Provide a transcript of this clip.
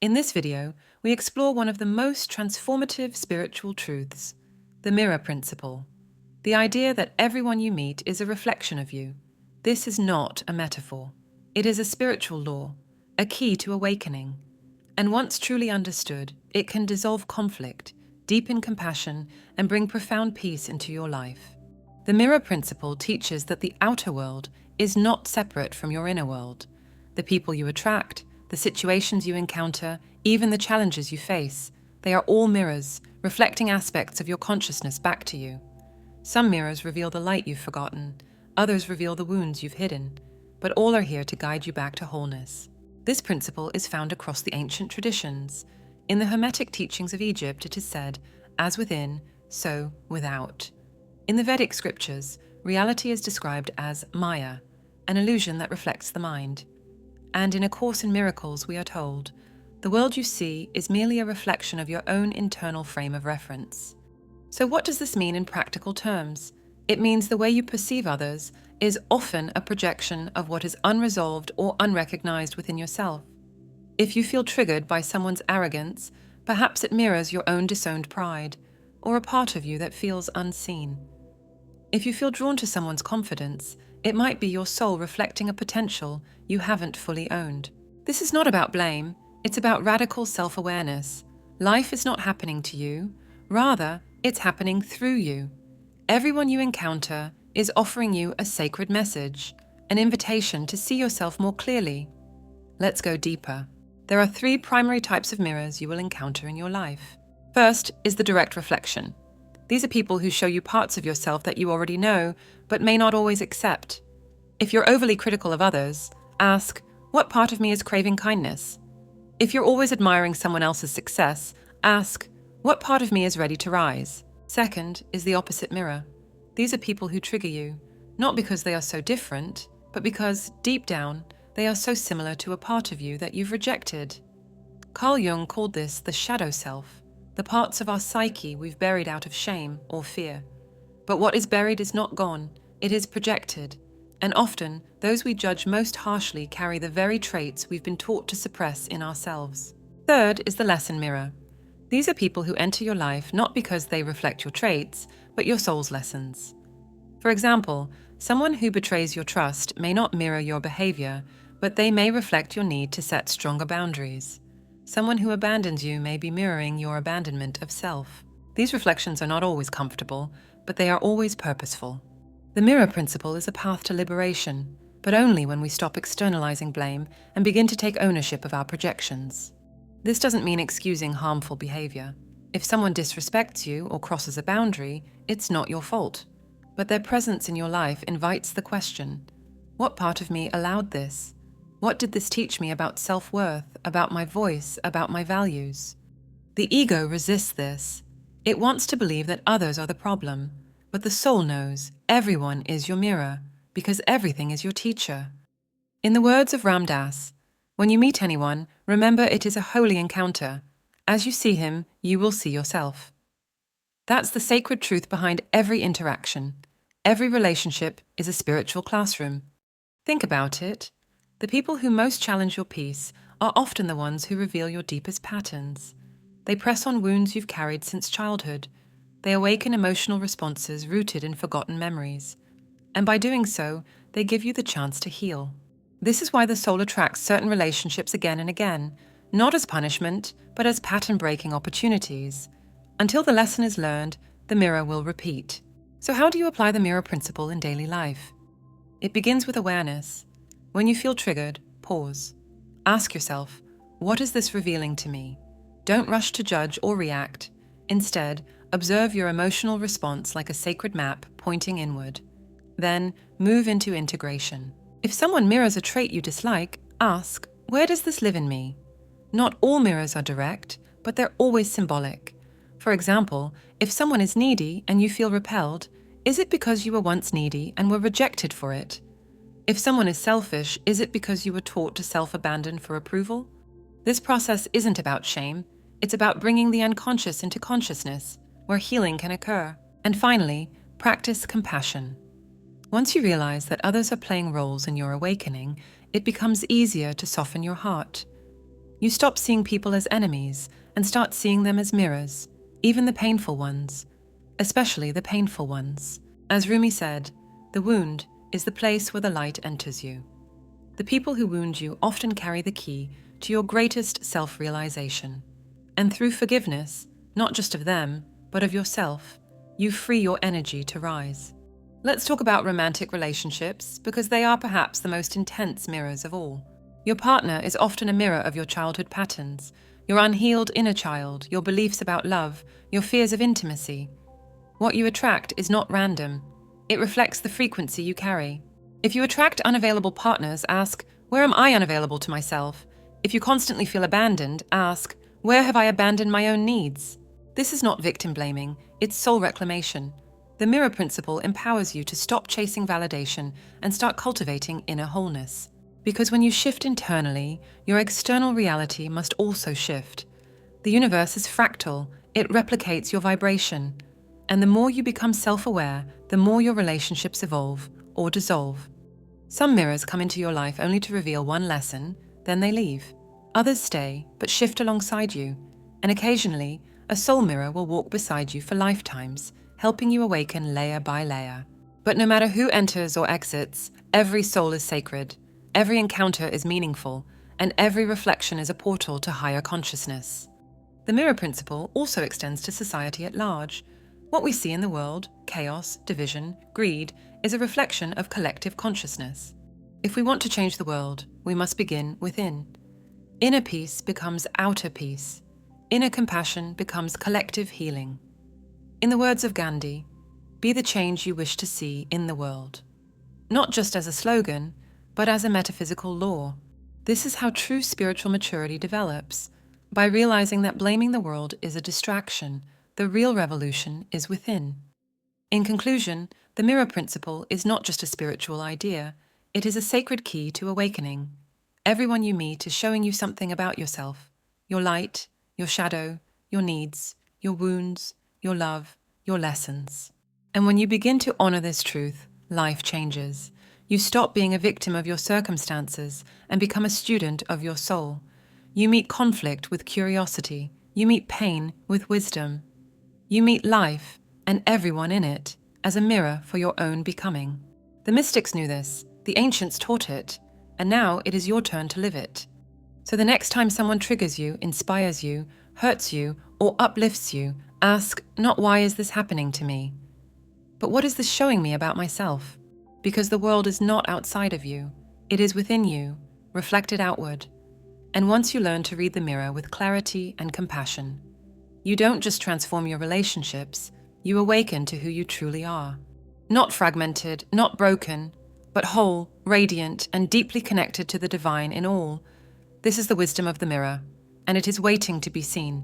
In this video, we explore one of the most transformative spiritual truths, the mirror principle. The idea that everyone you meet is a reflection of you. This is not a metaphor. It is a spiritual law, a key to awakening. And once truly understood, it can dissolve conflict, deepen compassion, and bring profound peace into your life. The mirror principle teaches that the outer world is not separate from your inner world. The people you attract, the situations you encounter, even the challenges you face, they are all mirrors, reflecting aspects of your consciousness back to you. Some mirrors reveal the light you've forgotten, others reveal the wounds you've hidden, but all are here to guide you back to wholeness. This principle is found across the ancient traditions. In the Hermetic teachings of Egypt, it is said, as within, so without. In the Vedic scriptures, reality is described as Maya, an illusion that reflects the mind. And in A Course in Miracles, we are told, the world you see is merely a reflection of your own internal frame of reference. So what does this mean in practical terms? It means the way you perceive others is often a projection of what is unresolved or unrecognized within yourself. If you feel triggered by someone's arrogance, perhaps it mirrors your own disowned pride, or a part of you that feels unseen. If you feel drawn to someone's confidence, it might be your soul reflecting a potential you haven't fully owned. This is not about blame, it's about radical self-awareness. Life is not happening to you, rather, it's happening through you. Everyone you encounter is offering you a sacred message, an invitation to see yourself more clearly. Let's go deeper. There are 3 primary types of mirrors you will encounter in your life. First is the direct reflection. These are people who show you parts of yourself that you already know, but may not always accept. If you're overly critical of others, ask, what part of me is craving kindness? If you're always admiring someone else's success, ask, what part of me is ready to rise? Second is the opposite mirror. These are people who trigger you, not because they are so different, but because, deep down, they are so similar to a part of you that you've rejected. Carl Jung called this the shadow self, the parts of our psyche we've buried out of shame or fear. But what is buried is not gone, it is projected, and often those we judge most harshly carry the very traits we've been taught to suppress in ourselves. Third is the lesson mirror. These are people who enter your life not because they reflect your traits, but your soul's lessons. For example, someone who betrays your trust may not mirror your behavior, but they may reflect your need to set stronger boundaries. Someone who abandons you may be mirroring your abandonment of self. These reflections are not always comfortable, but they are always purposeful. The mirror principle is a path to liberation, but only when we stop externalizing blame and begin to take ownership of our projections. This doesn't mean excusing harmful behavior. If someone disrespects you or crosses a boundary, it's not your fault. But their presence in your life invites the question, what part of me allowed this? What did this teach me about self-worth, about my voice, about my values? The ego resists this. It wants to believe that others are the problem, but the soul knows everyone is your mirror, because everything is your teacher. In the words of Ram Dass, when you meet anyone, remember it is a holy encounter. As you see him, you will see yourself. That's the sacred truth behind every interaction. Every relationship is a spiritual classroom. Think about it. The people who most challenge your peace are often the ones who reveal your deepest patterns. They press on wounds you've carried since childhood. They awaken emotional responses rooted in forgotten memories. And by doing so, they give you the chance to heal. This is why the soul attracts certain relationships again and again, not as punishment, but as pattern-breaking opportunities. Until the lesson is learned, the mirror will repeat. So how do you apply the mirror principle in daily life? It begins with awareness. When you feel triggered, pause. Ask yourself, what is this revealing to me? Don't rush to judge or react. Instead, observe your emotional response like a sacred map pointing inward. Then, move into integration. If someone mirrors a trait you dislike, ask, where does this live in me? Not all mirrors are direct, but they're always symbolic. For example, if someone is needy and you feel repelled, is it because you were once needy and were rejected for it? If someone is selfish, is it because you were taught to self-abandon for approval? This process isn't about shame, it's about bringing the unconscious into consciousness, where healing can occur. And finally, practice compassion. Once you realize that others are playing roles in your awakening, it becomes easier to soften your heart. You stop seeing people as enemies and start seeing them as mirrors, even the painful ones, especially the painful ones. As Rumi said, the wound is the place where the light enters you. The people who wound you often carry the key to your greatest self-realization. And through forgiveness, not just of them, but of yourself, you free your energy to rise. Let's talk about romantic relationships, because they are perhaps the most intense mirrors of all. Your partner is often a mirror of your childhood patterns, your unhealed inner child, your beliefs about love, your fears of intimacy. What you attract is not random. It reflects the frequency you carry. If you attract unavailable partners, ask, where am I unavailable to myself? If you constantly feel abandoned, ask, where have I abandoned my own needs? This is not victim blaming, it's soul reclamation. The mirror principle empowers you to stop chasing validation and start cultivating inner wholeness. Because when you shift internally, your external reality must also shift. The universe is fractal, it replicates your vibration. And the more you become self-aware, the more your relationships evolve or dissolve. Some mirrors come into your life only to reveal one lesson, then they leave. Others stay, but shift alongside you. And occasionally, a soul mirror will walk beside you for lifetimes, helping you awaken layer by layer. But no matter who enters or exits, every soul is sacred, every encounter is meaningful, and every reflection is a portal to higher consciousness. The mirror principle also extends to society at large. What we see in the world, chaos, division, greed, is a reflection of collective consciousness. If we want to change the world, we must begin within. Inner peace becomes outer peace. Inner compassion becomes collective healing. In the words of Gandhi, be the change you wish to see in the world. Not just as a slogan, but as a metaphysical law. This is how true spiritual maturity develops, by realizing that blaming the world is a distraction. The real revolution is within. In conclusion, the mirror principle is not just a spiritual idea, it is a sacred key to awakening. Everyone you meet is showing you something about yourself, your light, your shadow, your needs, your wounds, your love, your lessons. And when you begin to honor this truth, life changes. You stop being a victim of your circumstances and become a student of your soul. You meet conflict with curiosity. You meet pain with wisdom. You meet life, and everyone in it, as a mirror for your own becoming. The mystics knew this, the ancients taught it, and now it is your turn to live it. So the next time someone triggers you, inspires you, hurts you, or uplifts you, ask not why is this happening to me, but what is this showing me about myself? Because the world is not outside of you, it is within you, reflected outward. And once you learn to read the mirror with clarity and compassion, you don't just transform your relationships, you awaken to who you truly are. Not fragmented, not broken, but whole, radiant, and deeply connected to the divine in all. This is the wisdom of the mirror, and it is waiting to be seen.